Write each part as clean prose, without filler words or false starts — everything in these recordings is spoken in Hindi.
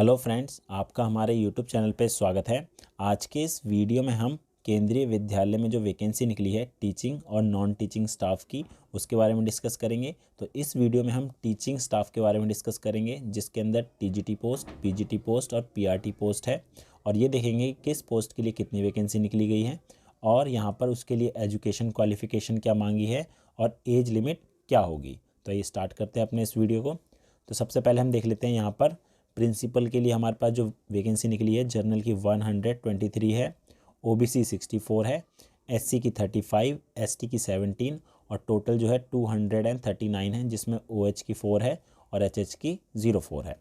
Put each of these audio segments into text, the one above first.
हेलो फ्रेंड्स, आपका हमारे यूट्यूब चैनल पे स्वागत है। आज के इस वीडियो में हम केंद्रीय विद्यालय में जो वैकेंसी निकली है टीचिंग और नॉन टीचिंग स्टाफ की, उसके बारे में डिस्कस करेंगे। तो इस वीडियो में हम टीचिंग स्टाफ के बारे में डिस्कस करेंगे, जिसके अंदर टीजीटी पोस्ट, पीजीटी पोस्ट और पीआरटी पोस्ट है। और ये देखेंगे किस पोस्ट के लिए कितनी वैकेंसी निकली गई है और यहाँ पर उसके लिए एजुकेशन क्वालिफिकेशन क्या मांगी है और एज लिमिट क्या होगी। तो ये स्टार्ट करते हैं अपने इस वीडियो को। तो सबसे पहले हम देख लेते हैं यहाँ पर प्रिंसिपल के लिए हमारे पास जो वैकेंसी निकली है जनरल की 123 है, ओबीसी 64 है, एससी की 35, एसटी की 17 और टोटल जो है 239 है, जिसमें ओएच की 4 है और एचएच की 04 है।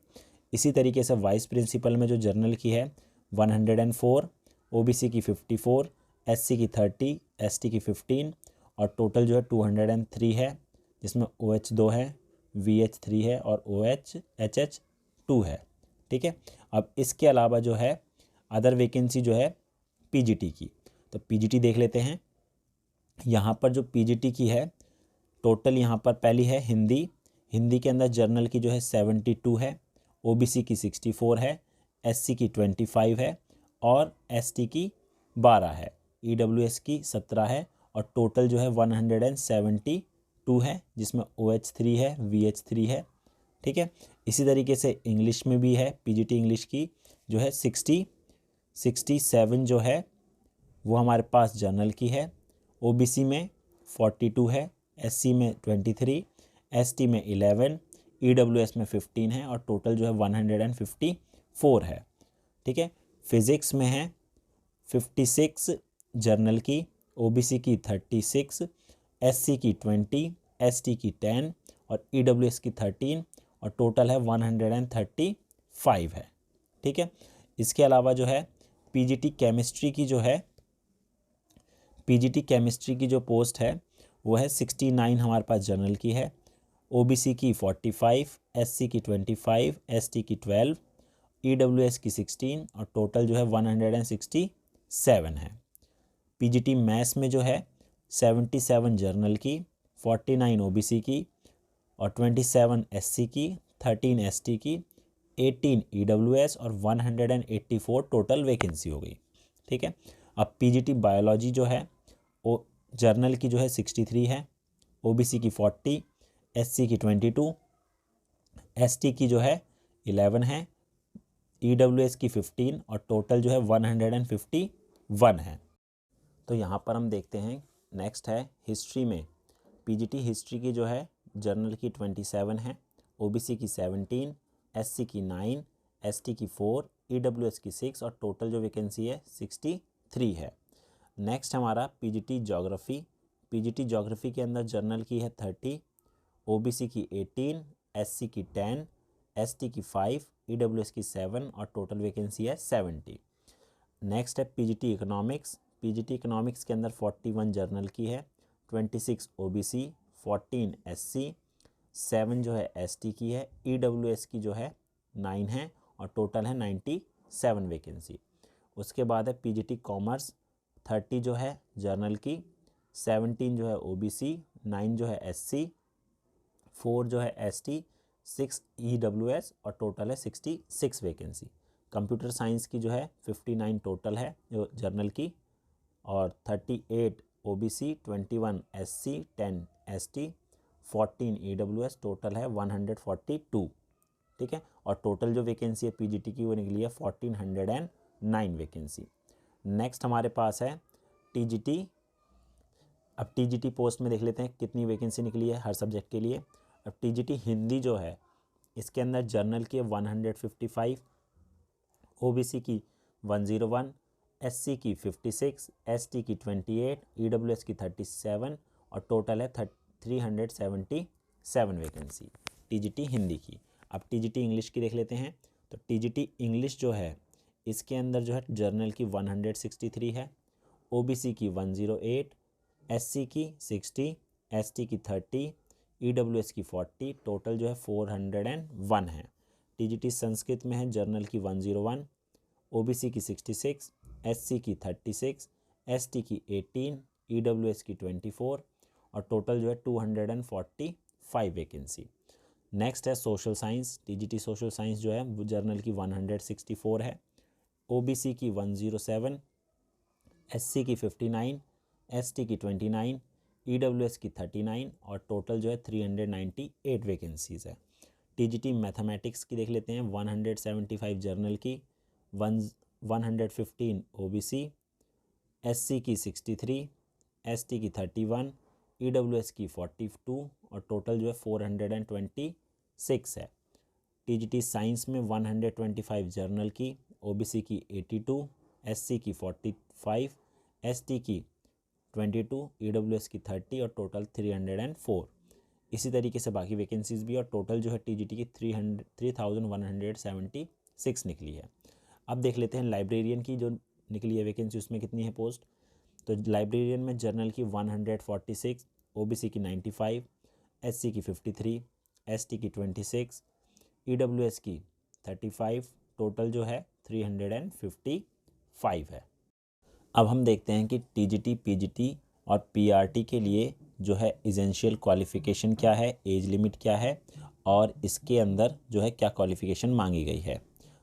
इसी तरीके से वाइस प्रिंसिपल में जो जनरल की है 104, ओबीसी की 54, एससी की 30, एसटी की 15 और टोटल जो है 203 है, जिसमें ओएच 2 है, वीएच 3 है और ओएच एचएच 2 है। ठीक है। अब इसके अलावा जो है अदर वैकेंसी जो है पीजीटी की, तो पीजीटी देख लेते हैं। यहाँ पर जो पीजीटी की है टोटल, यहाँ पर पहली है हिंदी। हिंदी के अंदर जर्नल की जो है 72 है, ओबीसी की 64 है, एससी की 25 है और एसटी की 12 है, ईडब्ल्यूएस की 17 है और टोटल जो है 172 है, जिसमें ओएच 3 है, वीएच 3 है। ठीक है। इसी तरीके से इंग्लिश में भी है, पीजीटी इंग्लिश की जो है 67 जो है वो हमारे पास जर्नल की है। ओबीसी में 42 है, एससी में 23, एसटी में 11, ईडब्ल्यूएस में 15 है और टोटल जो है 154 है। ठीक है। फिज़िक्स में है 56 जर्नल की, ओबीसी की 36, एससी की 20, एसटी की 10 और ईडब्ल्यूएस की 13 और टोटल है 135 है। ठीक है। इसके अलावा जो है पीजीटी केमिस्ट्री की जो है, पीजीटी केमिस्ट्री की जो पोस्ट है वो है 69 हमारे पास जनरल की है, ओबीसी की 45, एससी की 25, एसटी की 12, ईडब्ल्यूएस की 16 और टोटल जो है 167 है। पीजीटी मैथ्स में जो है 77 जर्नल की, 49 ओबीसी की और 27 एससी की, 13 एसटी की, 18 ईडब्ल्यूएस और 184 टोटल वैकेंसी हो गई। ठीक है। अब पीजीटी बायोलॉजी जो है वो जर्नल की जो है 63 है, ओबीसी की 40, एससी की 22, एसटी की जो है 11 है, ईडब्ल्यूएस की 15 और टोटल जो है 151 है। तो यहाँ पर हम देखते हैं नेक्स्ट है हिस्ट्री में। पीजीटी हिस्ट्री की जो है जर्नल की 27 है, ओबीसी की 17, एससी की 9, एसटी की 4, ईडब्ल्यूएस की 6 और टोटल जो वैकेंसी है 63 है। नेक्स्ट हमारा पीजीटी ज्योग्राफी। पीजीटी ज्योग्राफी के अंदर जर्नल की है 30, ओबीसी की 18, एससी की 10, एसटी की 5, ईडब्ल्यूएस की 7 और टोटल वैकेंसी है 70। नेक्स्ट है पीजीटी इकोनॉमिक्स। पीजीटी इकोनॉमिक्स के अंदर 41 जर्नल की है, 26 ओबीसी, 14 एससी, 7 जो है एसटी की है, ईडब्ल्यूएस की जो है 9 है और टोटल है 97 वैकेंसी। उसके बाद है पीजीटी कॉमर्स, 30 जो है जर्नल की, 17 जो है ओबीसी, 9 जो है एससी, 4 जो है एसटी, 6 ईडब्ल्यूएस और टोटल है 66 वैकेंसी। कंप्यूटर साइंस की जो है 59 टोटल है जो जर्नल की और 38 OBC, 21 SC, 10 ST, 14 EWS, total है 142। ठीक है। और टोटल जो वैकेंसी है पीजीटी की वो निकली है 1409 वैकेंसी। नेक्स्ट हमारे पास है टीजीटी। अब टीजीटी पोस्ट में देख लेते हैं कितनी वैकेंसी निकली है हर सब्जेक्ट के लिए। अब टीजीटी हिंदी जो है इसके अंदर जर्नल की 155, ओबीसी की 101, एससी की 56, एसटी की 28, ईडब्ल्यूएस की 37 और टोटल है 377 वैकेंसी टीजीटी हिंदी की। अब टीजीटी इंग्लिश की देख लेते हैं। तो टीजीटी इंग्लिश जो है इसके अंदर जो है जर्नल की 163 है, ओबीसी की 108, एससी की 60, एसटी की 30, ईडब्ल्यूएस की 40, टोटल जो है 401 है। टीजीटी संस्कृत में है जर्नल की 101, ओबीसी की 66, एससी की 36, एसटी की 18, ईडब्ल्यूएस की 24 और टोटल जो है 245 वैकेंसी। नेक्स्ट है social science, TGT social science जो है वो जर्नल की 164 है, ओबीसी की 107, एससी की 59, एसटी की 29, ईडब्ल्यूएस की 39 और टोटल जो है 398 वैकेंसीज़ है। टीजीटी मैथमेटिक्स की देख लेते हैं, 175 जर्नल की, 115 ओबीसी, एससी की 63, एसटी की 31, ईडब्ल्यूएस की 42 और टोटल जो है 426 है। टीजीटी साइंस में 125 जर्नल की, ओबीसी की 82, एससी की 45, एसटी की 22, ईडब्ल्यूएस की 30 और टोटल 304। इसी तरीके से बाकी वैकेंसीज भी और टोटल जो है टीजीटी की 3176 निकली है। अब देख लेते हैं लाइब्रेरियन की जो निकली है वैकेंसी, उसमें कितनी है पोस्ट। तो लाइब्रेरियन में जर्नल की 146, ओबीसी की 95, एससी की 53, एसटी की 26, ईडब्ल्यूएस की 35, टोटल जो है 355 है। अब हम देखते हैं कि टीजीटी, पीजीटी और पीआरटी के लिए जो है एसेंशियल क्वालिफ़िकेशन क्या है, एज लिमिट क्या है और इसके अंदर जो है क्या क्वालिफ़िकेशन मांगी गई है।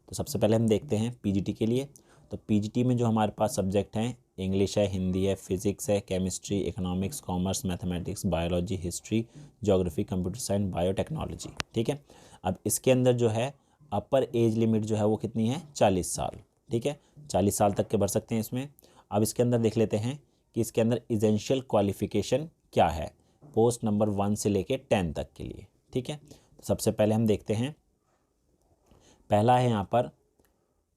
तो सबसे पहले हम देखते हैं पीजीटी के लिए। तो पीजीटी में जो हमारे पास सब्जेक्ट हैं, इंग्लिश है, हिंदी है, फिज़िक्स है, chemistry, economics, commerce, mathematics, biology, history, geography, computer science, biotechnology. ठीक है। अब इसके अंदर जो है अपर एज लिमिट जो है वो कितनी है, 40 साल। ठीक है, 40 साल तक के भर सकते हैं इसमें। अब इसके अंदर देख लेते हैं कि इसके अंदर एसेंशियल क्वालिफ़िकेशन क्या है पोस्ट नंबर 1 से लेके 10 तक के लिए। ठीक है, तो सबसे पहले हम देखते हैं, पहला है यहाँ पर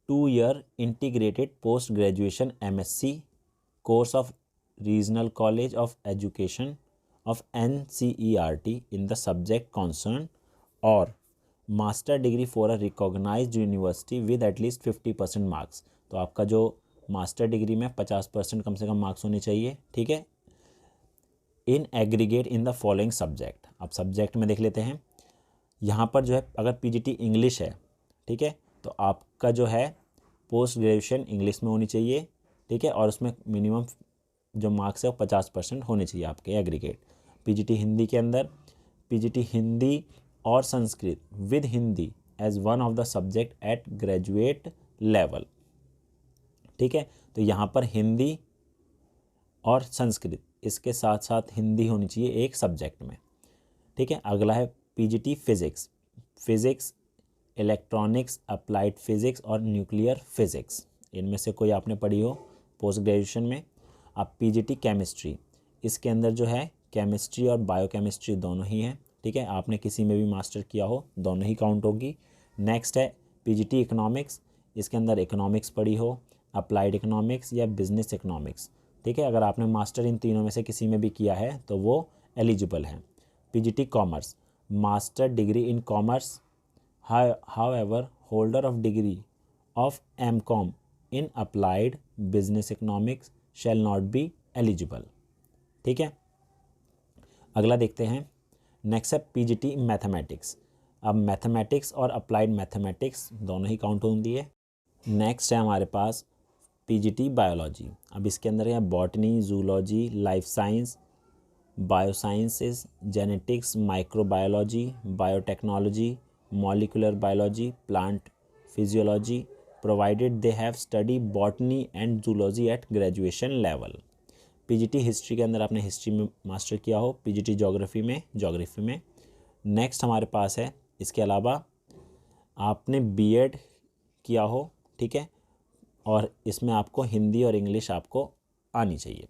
2 year integrated post graduation MSc course of regional college of education of NCERT in the subject concern और master degree for a recognised university with at least 50% marks. तो आपका जो मास्टर डिग्री में 50% कम से कम मार्क्स होने चाहिए। ठीक है, इन aggregate in the following subject. अब सब्जेक्ट में देख लेते हैं, यहाँ पर जो है अगर पीजीटी इंग्लिश है, ठीक है, तो आपका जो है पोस्ट ग्रेजुएशन इंग्लिश में होनी चाहिए। ठीक है, और उसमें मिनिमम जो मार्क्स है वो 50% होने चाहिए आपके एग्रीगेट। पीजीटी हिंदी के अंदर पीजीटी हिंदी और Sanskrit with Hindi as one of the subject at graduate level. ठीक है, तो यहाँ पर हिंदी और संस्कृत इसके साथ साथ हिंदी होनी चाहिए एक सब्जेक्ट में। ठीक है, अगला है PGT physics, physics, electronics, applied physics और न्यूक्लियर फिज़िक्स, इनमें से कोई आपने पढ़ी हो पोस्ट ग्रेजुएशन में। अब पीजीटी केमिस्ट्री, इसके अंदर जो है केमिस्ट्री और बायोकेमिस्ट्री दोनों ही हैं। ठीक है, आपने किसी में भी मास्टर किया हो दोनों ही काउंट होगी। नेक्स्ट है पीजीटी इकोनॉमिक्स, इसके अंदर इकोनॉमिक्स पढ़ी हो, अप्लाइड इकोनॉमिक्स या बिजनेस इकोनॉमिक्स। ठीक है, अगर आपने मास्टर इन तीनों में से किसी में भी किया है तो वो एलिजिबल हैं। PGT commerce, master degree in commerce, however holder of degree of MCOM in applied business economics shall not be eligible। ठीक है, अगला देखते हैं, नेक्स्ट है पीजीटी मैथमेटिक्स। अब मैथमेटिक्स और अप्लाइड मैथमेटिक्स दोनों ही काउंट होती है। नेक्स्ट है हमारे पास पीजीटी बायोलॉजी। अब इसके अंदर है botany, zoology, life science, biosciences, genetics, microbiology, biotechnology, molecular biology, plant physiology, provided they have studied botany and zoology at graduation level। PGT history के अंदर आपने हिस्ट्री में मास्टर किया हो, पीजीटी ज्योग्राफी में ज्योग्राफी में। नेक्स्ट हमारे पास है, इसके अलावा आपने बीएड किया हो। ठीक है, और इसमें आपको हिंदी और इंग्लिश आपको आनी चाहिए।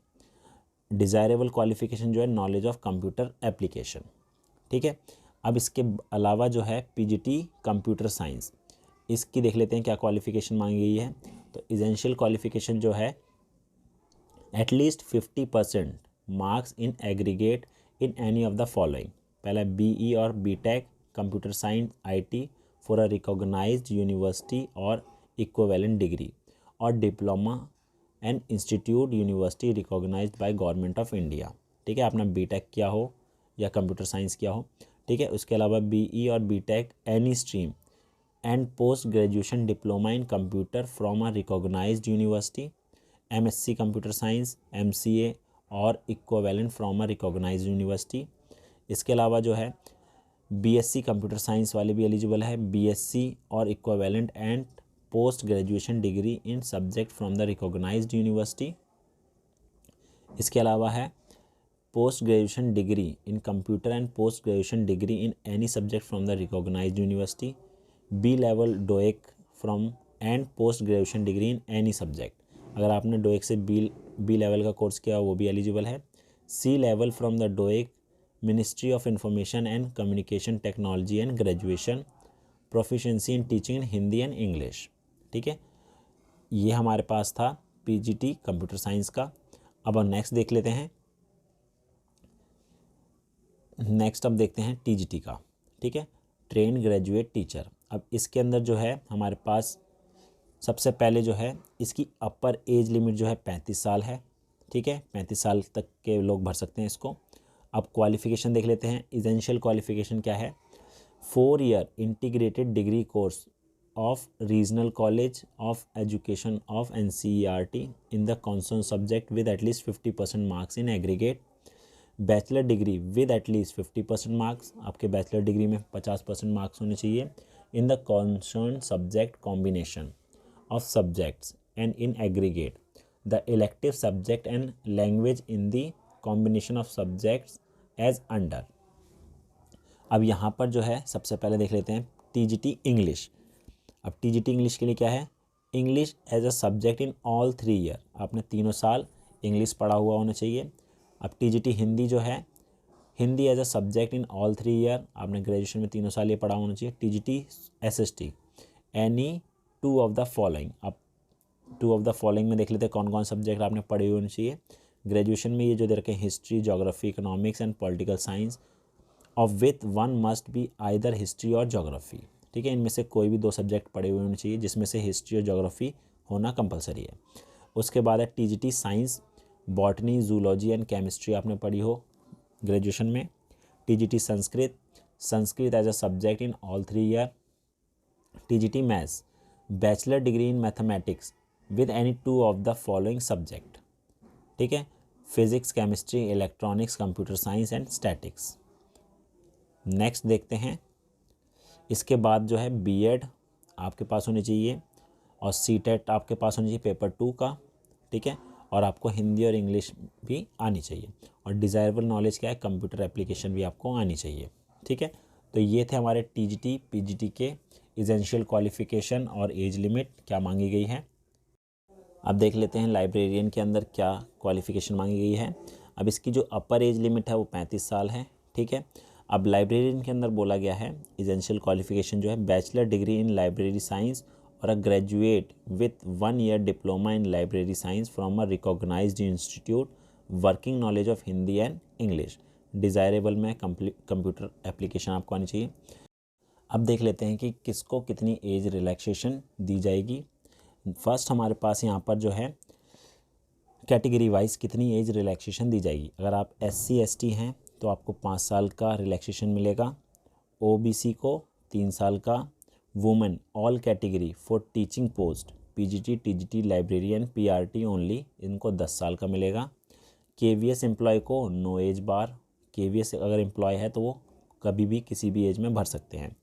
डिज़ायरेबल क्वालिफिकेशन जो है नॉलेज ऑफ कंप्यूटर एप्लीकेशन। ठीक है, अब इसके अलावा जो है पीजीटी कंप्यूटर साइंस, इसकी देख लेते हैं क्या क्वालिफ़िकेशन मांगी गई है। तो एसेंशियल क्वालिफ़िकेशन जो है at least 50% marks in aggregate in any of the following. पहला बीई और B Tech computer science IT for a recognised university और इक्विवेलेंट डिग्री और diploma and institute university recognised by government of India. ठीक है, आपने बीटेक किया हो या कंप्यूटर साइंस किया हो। ठीक है, उसके अलावा बीई और BTech any stream and post graduation diploma in computer from a recognised university, MSc computer science, MCA और equivalent from a recognised university. इसके अलावा जो है बीएससी कंप्यूटर साइंस वाले भी एलिजिबल है, बीएससी और equivalent and post graduation degree in subject from the recognised university. इसके अलावा है post graduation degree in computer and post graduation degree in any subject from the recognised university, B level DOEACC from and post graduation degree in any subject. अगर आपने डोएक से बी लेवल का कोर्स किया वो भी एलिजिबल है। C level from the DOEACC ministry of information and communication technology and graduation, proficiency in teaching in Hindi and English. ठीक है, ये हमारे पास था पीजीटी कंप्यूटर साइंस का। अब नेक्स्ट देख लेते हैं, नेक्स्ट अब देखते हैं टीजीटी का। ठीक है, ट्रेन ग्रेजुएट टीचर। अब इसके अंदर जो है हमारे पास सबसे पहले जो है इसकी अपर एज लिमिट जो है 35 साल है। ठीक है, 35 साल तक के लोग भर सकते हैं इसको। अब क्वालिफ़िकेशन देख लेते हैं, एसेंशियल क्वालिफ़िकेशन क्या है। 4 year integrated degree course of regional college of education of NCERT in the concerned subject with at least 50% marks in aggregate, bachelor degree with at least 50% marks, आपके बैचलर डिग्री में 50% मार्क्स होने चाहिए in the concern subject combination of subjects and in aggregate the elective subject and language in the combination of subjects as under. अब यहाँ पर जो है सबसे पहले देख लेते हैं टीजीटी इंग्लिश। अब टीजीटी इंग्लिश के लिए क्या है, English as a subject in all 3 year, आपने 3 साल इंग्लिश पढ़ा हुआ होना चाहिए। अब टीजीटी हिंदी जो है, Hindi as a subject in all 3 year, आपने ग्रेजुएशन में 3 साल ये पढ़ा होना चाहिए। TGT SST any 2 of the following. अब 2 ऑफ द फॉलोइंग में देख लेते हैं कौन कौन सब्जेक्ट आपने पढ़े हुए होने चाहिए ग्रेजुएशन में। ये जो दे रखे हैं history, geography, economics and political science, of with one must be either history और ज्योग्राफी। ठीक है, इनमें से कोई भी 2 सब्जेक्ट पढ़े हुए होने चाहिए जिसमें से हिस्ट्री और ज्योग्राफी होना कंपलसरी है। उसके बाद है TGT science, botany, zoology and chemistry आपने पढ़ी हो ग्रेजुएशन में। TGT Sanskrit, Sanskrit as a subject in all 3 year. TGT maths, bachelor degree in mathematics with any 2 of the following subject. ठीक है, physics, chemistry, electronics, computer science and statics. Next देखते हैं, इसके बाद जो है बीएड आपके पास होनी चाहिए और सीटेट आपके पास होनी चाहिए पेपर 2 का। ठीक है, और आपको हिंदी और इंग्लिश भी आनी चाहिए। और डिज़ायरेबल नॉलेज क्या है, कंप्यूटर एप्लीकेशन भी आपको आनी चाहिए। ठीक है, तो ये थे हमारे टीजीटी पीजीटी के एसेंशियल क्वालिफ़िकेशन और एज लिमिट क्या मांगी गई है। अब देख लेते हैं लाइब्रेरियन के अंदर क्या क्वालिफ़िकेशन मांगी गई है। अब इसकी जो अपर एज लिमिट है वो 35 साल है। ठीक है, अब लाइब्रेरियन के अंदर बोला गया है एसेंशियल क्वालिफ़िकेशन जो है bachelor degree in library science और a graduate with 1 year diploma in library science from a recognised institute, working knowledge of Hindi and English. Desirable में कंप्यूटर एप्लीकेशन आपको आनी चाहिए। अब देख लेते हैं कि किसको कितनी एज रिलैक्सेशन दी जाएगी। फर्स्ट हमारे पास यहाँ पर जो है कैटेगरी वाइज कितनी एज रिलैक्सेशन दी जाएगी। अगर आप SC ST हैं तो आपको 5 साल का रिलैक्सेशन मिलेगा। OBC को 3 साल का। Women all category for teaching post PGT, TGT, librarian, PRT only, इनको 10 साल का मिलेगा। KVS एम्प्लॉय को नो एज बार, KVS अगर एम्प्लॉय है तो वो कभी भी किसी भी एज में भर सकते हैं।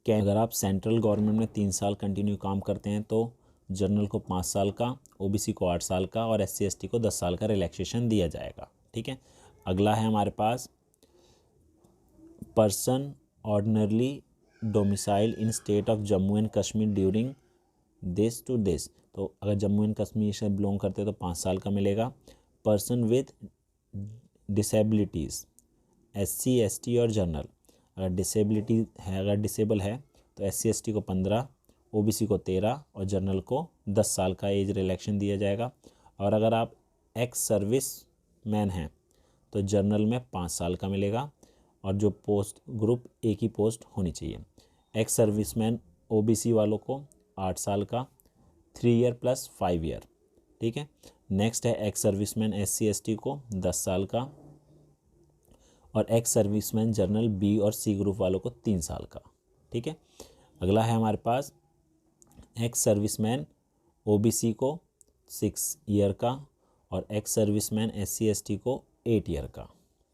अगर आप सेंट्रल गवर्नमेंट में 3 साल कंटिन्यू काम करते हैं तो जनरल को 5 साल का, OBC को 8 साल का और SC ST को 10 साल का रिलैक्सेशन दिया जाएगा। ठीक है, अगला है हमारे पास person ordinarily domicile in state of Jammu and Kashmir during this to this. तो अगर जम्मू एंड कश्मीर से बिलोंग करते हैं तो 5 साल का मिलेगा। Person with disabilities SC ST और जनरल, अगर डिसेबिलिटी है, अगर डिसेबल है तो SC ST को 15, OBC को 13 और जनरल को 10 साल का एज रिलैक्सेशन दिया जाएगा। और अगर आप एक्स सर्विस मैन हैं तो जनरल में 5 साल का मिलेगा और जो पोस्ट ग्रुप एक ही पोस्ट होनी चाहिए। एक्स सर्विसमैन OBC वालों को 8 साल का, 3 ईयर प्लस 5 ईयर। ठीक है, नेक्स्ट है एक्स सर्विसमैन SC ST को 10 साल का और एक्स सर्विसमैन जनरल B और C ग्रुप वालों को 3 साल का। ठीक है, अगला है हमारे पास एक्स सर्विसमैन OBC को 6 ईयर का और एक्स सर्विसमैन SC ST को 8 ईयर का।